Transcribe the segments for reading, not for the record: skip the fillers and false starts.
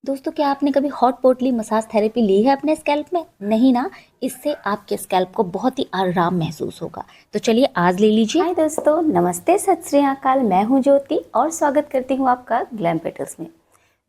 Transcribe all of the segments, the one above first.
दोस्तों, क्या आपने कभी हॉट पोटली मसाज थेरेपी ली है अपने स्कैल्प में? नहीं ना। इससे आपके स्कैल्प को बहुत ही आराम महसूस होगा। तो चलिए आज ले लीजिए। हाय दोस्तों, नमस्ते, सत श्री अकाल। मैं हूं ज्योति और स्वागत करती हूं आपका ग्लैम पेटल्स में।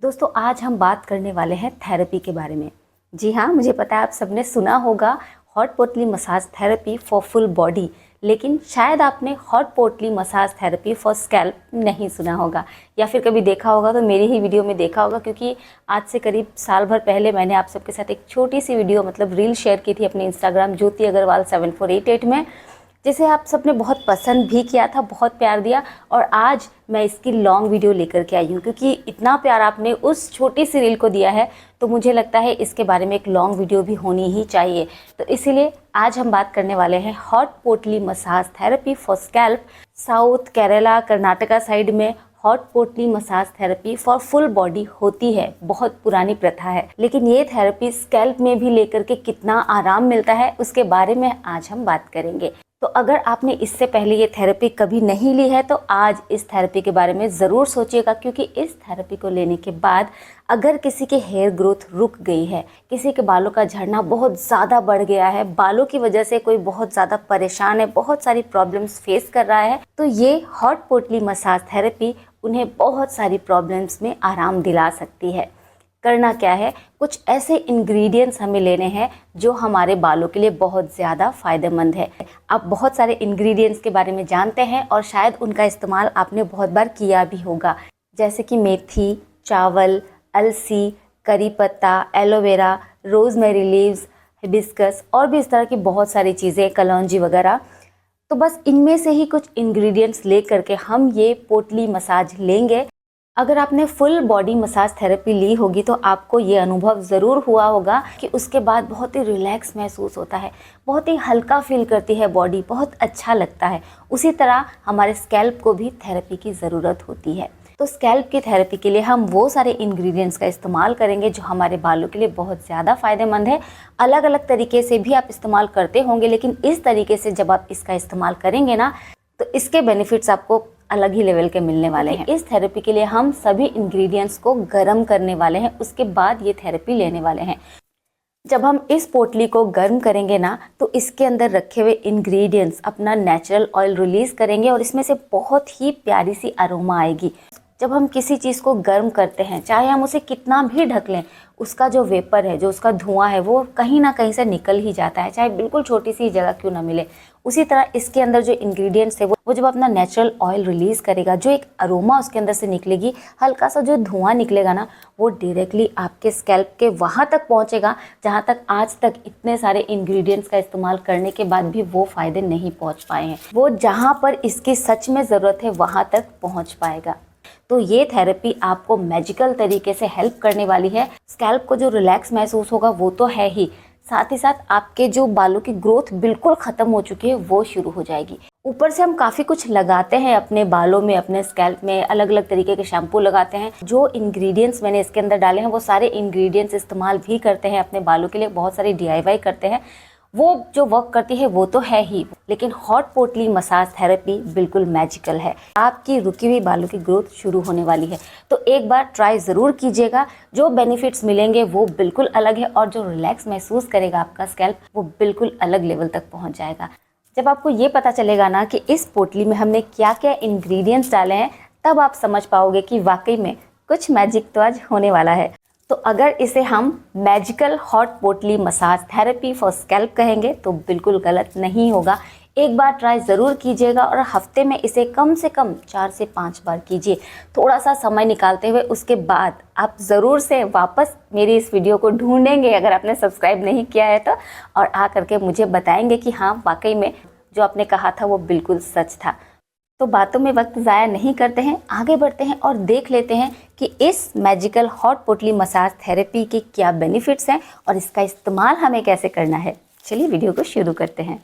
दोस्तों, आज हम बात करने वाले हैं थेरेपी के बारे में। जी हाँ, मुझे पता है आप सबने सुना होगा हॉट पोटली massage therapy for full body, लेकिन शायद आपने हॉट पोटली मसाज थेरेपी फॉर स्कैल्प नहीं सुना होगा, या फिर कभी देखा होगा तो मेरी ही वीडियो में देखा होगा, क्योंकि आज से करीब साल भर पहले मैंने आप सबके साथ एक छोटी सी वीडियो मतलब रील शेयर की थी अपने इंस्टाग्राम ज्योति अग्रवाल 7488 में, जिसे आप सबने बहुत पसंद भी किया था, बहुत प्यार दिया। और आज मैं इसकी लॉन्ग वीडियो लेकर के आई हूँ, क्योंकि इतना प्यार आपने उस छोटी सी रील को दिया है, तो मुझे लगता है इसके बारे में एक लॉन्ग वीडियो भी होनी ही चाहिए। तो इसीलिए आज हम बात करने वाले हैं हॉट पोटली massage therapy for scalp. South Kerala Karnataka side में हॉट पोटली massage therapy for full body होती है, बहुत पुरानी प्रथा है, लेकिन ये थेरेपी स्कैल्प में भी लेकर के कितना आराम मिलता है उसके बारे में आज हम बात करेंगे। तो अगर आपने इससे पहले ये थेरेपी कभी नहीं ली है तो आज इस थेरेपी के बारे में ज़रूर सोचिएगा, क्योंकि इस थेरेपी को लेने के बाद अगर किसी के हेयर ग्रोथ रुक गई है, किसी के बालों का झड़ना बहुत ज़्यादा बढ़ गया है, बालों की वजह से कोई बहुत ज़्यादा परेशान है, बहुत सारी प्रॉब्लम्स फेस कर रहा है, तो ये हॉट पोटली मसाज थेरेपी उन्हें बहुत सारी प्रॉब्लम्स में आराम दिला सकती है। करना क्या है, कुछ ऐसे इंग्रेडिएंट्स हमें लेने हैं जो हमारे बालों के लिए बहुत ज़्यादा फ़ायदेमंद है। आप बहुत सारे इंग्रेडिएंट्स के बारे में जानते हैं और शायद उनका इस्तेमाल आपने बहुत बार किया भी होगा, जैसे कि मेथी, चावल, अलसी, करी पत्ता, एलोवेरा, रोज़मेरी लीव्स, हिबिस्कस और भी इस तरह की बहुत सारी चीज़ें, कलौंजी वगैरह। तो बस इनमें से ही कुछ इंग्रेडिएंट्स ले करके हम ये पोटली मसाज लेंगे। अगर आपने फुल बॉडी मसाज थेरेपी ली होगी तो आपको ये अनुभव ज़रूर हुआ होगा कि उसके बाद बहुत ही रिलैक्स महसूस होता है, बहुत ही हल्का फील करती है बॉडी, बहुत अच्छा लगता है। उसी तरह हमारे स्कैल्प को भी थेरेपी की ज़रूरत होती है। तो स्कैल्प की थेरेपी के लिए हम वो सारे इंग्रेडिएंट्स का इस्तेमाल करेंगे जो हमारे बालों के लिए बहुत ज़्यादा फ़ायदेमंद है। अलग अलग तरीके से भी आप इस्तेमाल करते होंगे, लेकिन इस तरीके से जब आप इसका इस्तेमाल करेंगे ना, तो इसके बेनिफिट्स आपको अलग ही लेवल के मिलने वाले हैं। इस थेरेपी के लिए हम सभी इंग्रेडिएंट्स को गर्म करने वाले हैं, उसके बाद ये थेरेपी लेने वाले हैं। जब हम इस पोटली को गर्म करेंगे ना, तो इसके अंदर रखे हुए इंग्रेडिएंट्स अपना नेचुरल ऑयल रिलीज करेंगे और इसमें से बहुत ही प्यारी सी अरोमा आएगी। जब हम किसी चीज़ को गर्म करते हैं, चाहे हम उसे कितना भी ढक लें, उसका जो वेपर है, जो उसका धुआं है, वो कहीं ना कहीं से निकल ही जाता है, चाहे बिल्कुल छोटी सी जगह क्यों ना मिले। उसी तरह इसके अंदर जो इंग्रेडिएंट्स है वो जब अपना नेचुरल ऑयल रिलीज़ करेगा, जो एक अरोमा उसके अंदर से निकलेगी, हल्का सा जो धुआं निकलेगा ना, वो डायरेक्टली आपके स्कैल्प के वहाँ तक पहुँचेगा जहाँ तक आज तक इतने सारे इंग्रेडिएंट्स का इस्तेमाल करने के बाद भी वो फ़ायदे नहीं पहुँच पाए हैं। वो जहाँ पर इसकी सच में ज़रूरत है वहाँ तक पहुँच पाएगा। तो ये थेरेपी आपको मैजिकल तरीके से हेल्प करने वाली है। स्कैल्प को जो रिलैक्स महसूस होगा वो तो है ही, साथ ही साथ आपके जो बालों की ग्रोथ बिल्कुल ख़त्म हो चुकी है वो शुरू हो जाएगी। ऊपर से हम काफ़ी कुछ लगाते हैं अपने बालों में, अपने स्कैल्प में, अलग अलग तरीके के शैम्पू लगाते हैं। जो इंग्रेडिएंट्स मैंने इसके अंदर डाले हैं वो सारे इंग्रेडिएंट्स इस्तेमाल भी करते हैं अपने बालों के लिए, बहुत सारी DIY करते हैं। वो जो वर्क करती है वो तो है ही, लेकिन हॉट पोटली मसाज थेरेपी बिल्कुल मैजिकल है। आपकी रुकी हुई बालों की ग्रोथ शुरू होने वाली है, तो एक बार ट्राई ज़रूर कीजिएगा। जो बेनिफिट्स मिलेंगे वो बिल्कुल अलग है और जो रिलैक्स महसूस करेगा आपका स्कैल्प वो बिल्कुल अलग लेवल तक पहुंच जाएगा। जब आपको ये पता चलेगा ना कि इस पोटली में हमने क्या क्या इंग्रेडिएंट्स डाले हैं, तब आप समझ पाओगे कि वाकई में कुछ मैजिक तो आज होने वाला है। तो अगर इसे हम मैजिकल हॉट पोटली मसाज थेरेपी फॉर स्कैल्प कहेंगे तो बिल्कुल गलत नहीं होगा। एक बार ट्राई ज़रूर कीजिएगा और हफ्ते में इसे कम से कम 4 से 5 बार कीजिए, थोड़ा सा समय निकालते हुए। उसके बाद आप ज़रूर से वापस मेरी इस वीडियो को ढूंढेंगे अगर आपने सब्सक्राइब नहीं किया है तो, और आ करके मुझे बताएंगे कि हाँ वाकई में जो आपने कहा था वो बिल्कुल सच था। तो बातों में वक्त ज़ाया नहीं करते हैं, आगे बढ़ते हैं और देख लेते हैं कि इस मैजिकल हॉट पोटली मसाज थेरेपी के क्या बेनिफिट्स हैं और इसका इस्तेमाल हमें कैसे करना है। चलिए वीडियो को शुरू करते हैं।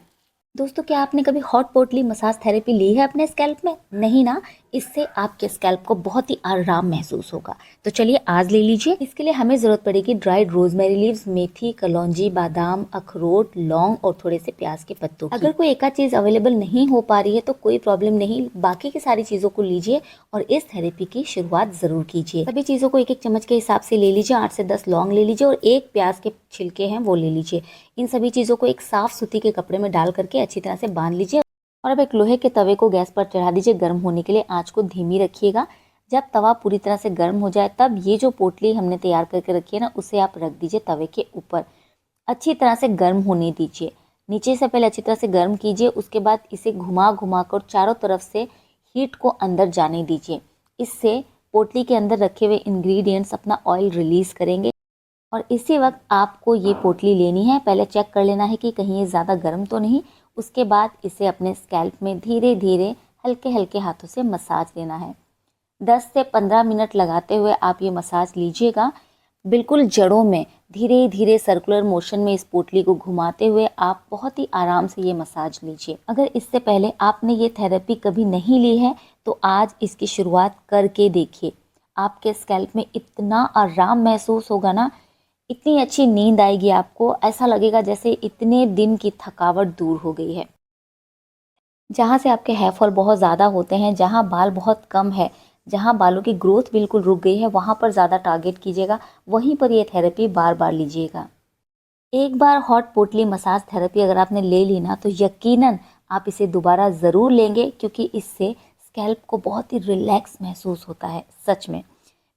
दोस्तों, क्या आपने कभी हॉट पोटली मसाज थेरेपी ली है अपने स्कैल्प में? नहीं ना। इससे आपके स्कैल्प को बहुत ही आराम महसूस होगा। तो चलिए आज ले लीजिए। इसके लिए हमें ज़रूरत पड़ेगी ड्राइड रोजमेरी लीव्स, मेथी, कलौंजी, बादाम, अखरोट, लौंग और थोड़े से प्याज के पत्तों की। अगर कोई एक आध चीज़ अवेलेबल नहीं हो पा रही है तो कोई प्रॉब्लम नहीं, बाकी की सारी चीज़ों को लीजिए और इस थेरेपी की शुरुआत ज़रूर कीजिए। सभी चीज़ों को एक एक चम्मच के हिसाब से ले लीजिए। 8 से 10 लौंग ले लीजिए और एक प्याज के छिलके हैं वो ले लीजिए। इन सभी चीज़ों को एक साफ सूती के कपड़े में डाल करके अच्छी तरह से बांध लीजिए और अब एक लोहे के तवे को गैस पर चढ़ा दीजिए। गर्म होने के लिए आंच को धीमी रखिएगा। जब तवा पूरी तरह से गर्म हो जाए तब ये जो पोटली हमने तैयार करके रखी है ना, उसे आप रख दीजिए तवे के ऊपर। अच्छी तरह से गर्म होने दीजिए। नीचे से पहले अच्छी तरह से गर्म कीजिए, उसके बाद इसे घुमा घुमा कर चारों तरफ से हीट को अंदर जाने दीजिए। इससे पोटली के अंदर रखे हुए इंग्रेडिएंट्स अपना ऑयल रिलीज़ करेंगे और इसी वक्त आपको ये पोटली लेनी है। पहले चेक कर लेना है कि कहीं ये ज़्यादा गर्म तो नहीं। उसके बाद इसे अपने स्कैल्प में धीरे धीरे हल्के हल्के हाथों से मसाज लेना है। 10 से 15 मिनट लगाते हुए आप ये मसाज लीजिएगा। बिल्कुल जड़ों में धीरे धीरे सर्कुलर मोशन में इस पोटली को घुमाते हुए आप बहुत ही आराम से ये मसाज लीजिए। अगर इससे पहले आपने ये थेरेपी कभी नहीं ली है तो आज इसकी शुरुआत करके देखिए। आपके स्कैल्प में इतना आराम महसूस होगा ना, इतनी अच्छी नींद आएगी आपको, ऐसा लगेगा जैसे इतने दिन की थकावट दूर हो गई है। जहाँ से आपके हेयर फॉल बहुत ज़्यादा होते हैं, जहाँ बाल बहुत कम है, जहाँ बालों की ग्रोथ बिल्कुल रुक गई है, वहाँ पर ज़्यादा टारगेट कीजिएगा, वहीं पर ये थेरेपी बार बार लीजिएगा। एक बार हॉट पोटली मसाज थेरेपी अगर आपने ले ली ना तो यकीनन आप इसे दोबारा ज़रूर लेंगे, क्योंकि इससे स्कैल्प को बहुत ही रिलैक्स महसूस होता है सच में।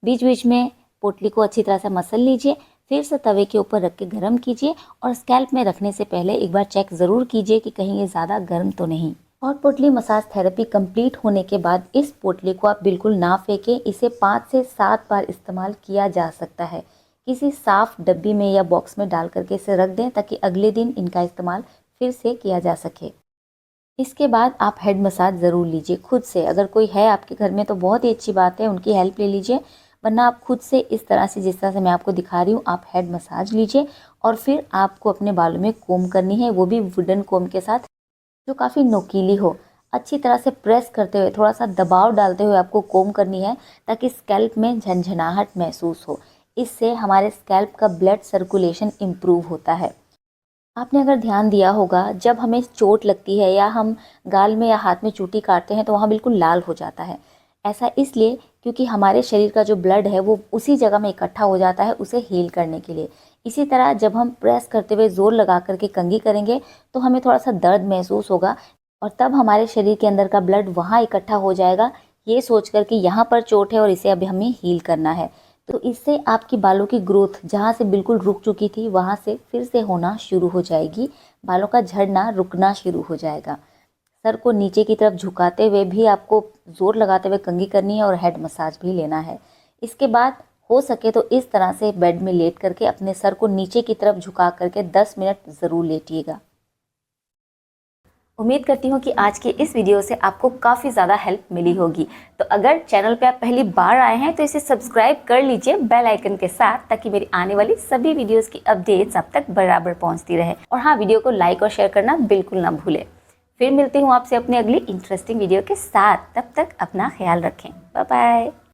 बीच बीच में पोटली को अच्छी तरह से मसल लीजिए, फिर से तवे के ऊपर रख के गर्म कीजिए और स्कैल्प में रखने से पहले एक बार चेक ज़रूर कीजिए कि कहीं ये ज़्यादा गर्म तो नहीं। हॉट पोटली मसाज थेरेपी कंप्लीट होने के बाद इस पोटली को आप बिल्कुल ना फेंकें। इसे 5 से 7 बार इस्तेमाल किया जा सकता है। किसी साफ डब्बी में या बॉक्स में डाल करके इसे रख दें ताकि अगले दिन इनका इस्तेमाल फिर से किया जा सके। इसके बाद आप हेड मसाज ज़रूर लीजिए खुद से। अगर कोई है आपके घर में तो बहुत ही अच्छी बात है, उनकी हेल्प ले लीजिए, वरना आप खुद से इस तरह से, जिस तरह से मैं आपको दिखा रही हूँ, आप हेड मसाज लीजिए और फिर आपको अपने बालों में कोम करनी है, वो भी वुडन कोम के साथ जो काफ़ी नोकीली हो। अच्छी तरह से प्रेस करते हुए, थोड़ा सा दबाव डालते हुए आपको कोम करनी है ताकि स्कैल्प में झनझनाहट महसूस हो। इससे हमारे स्कैल्प का ब्लड सर्कुलेशन इम्प्रूव होता है। आपने अगर ध्यान दिया होगा, जब हमें चोट लगती है या हम गाल में या हाथ में चूटी काटते हैं तो वहाँ बिल्कुल लाल हो जाता है। ऐसा इसलिए क्योंकि हमारे शरीर का जो ब्लड है वो उसी जगह में इकट्ठा हो जाता है उसे हील करने के लिए। इसी तरह जब हम प्रेस करते हुए ज़ोर लगा करके कंघी करेंगे तो हमें थोड़ा सा दर्द महसूस होगा और तब हमारे शरीर के अंदर का ब्लड वहाँ इकट्ठा हो जाएगा, ये सोच कर कि यहाँ पर चोट है और इसे अभी हमें हील करना है। तो इससे आपकी बालों की ग्रोथ जहाँ से बिल्कुल रुक चुकी थी वहाँ से फिर से होना शुरू हो जाएगी। बालों का झड़ना रुकना शुरू हो जाएगा। सर को नीचे की तरफ झुकाते हुए भी आपको ज़ोर लगाते हुए कंघी करनी है और हेड मसाज भी लेना है। इसके बाद हो सके तो इस तरह से बेड में लेट करके अपने सर को नीचे की तरफ झुका करके 10 मिनट ज़रूर लेटिएगा। उम्मीद करती हूँ कि आज की इस वीडियो से आपको काफ़ी ज़्यादा हेल्प मिली होगी। तो अगर चैनल पे आप पहली बार आए हैं तो इसे सब्सक्राइब कर लीजिए बेल आइकन के साथ, ताकि मेरी आने वाली सभी वीडियोस की अपडेट्स आप तक बराबर पहुँचती रहे। और हाँ, वीडियो को लाइक और शेयर करना बिल्कुल ना भूलें। फिर मिलती हूँ आपसे अपनी अगली इंटरेस्टिंग वीडियो के साथ। तब तक अपना ख्याल रखें। Bye bye.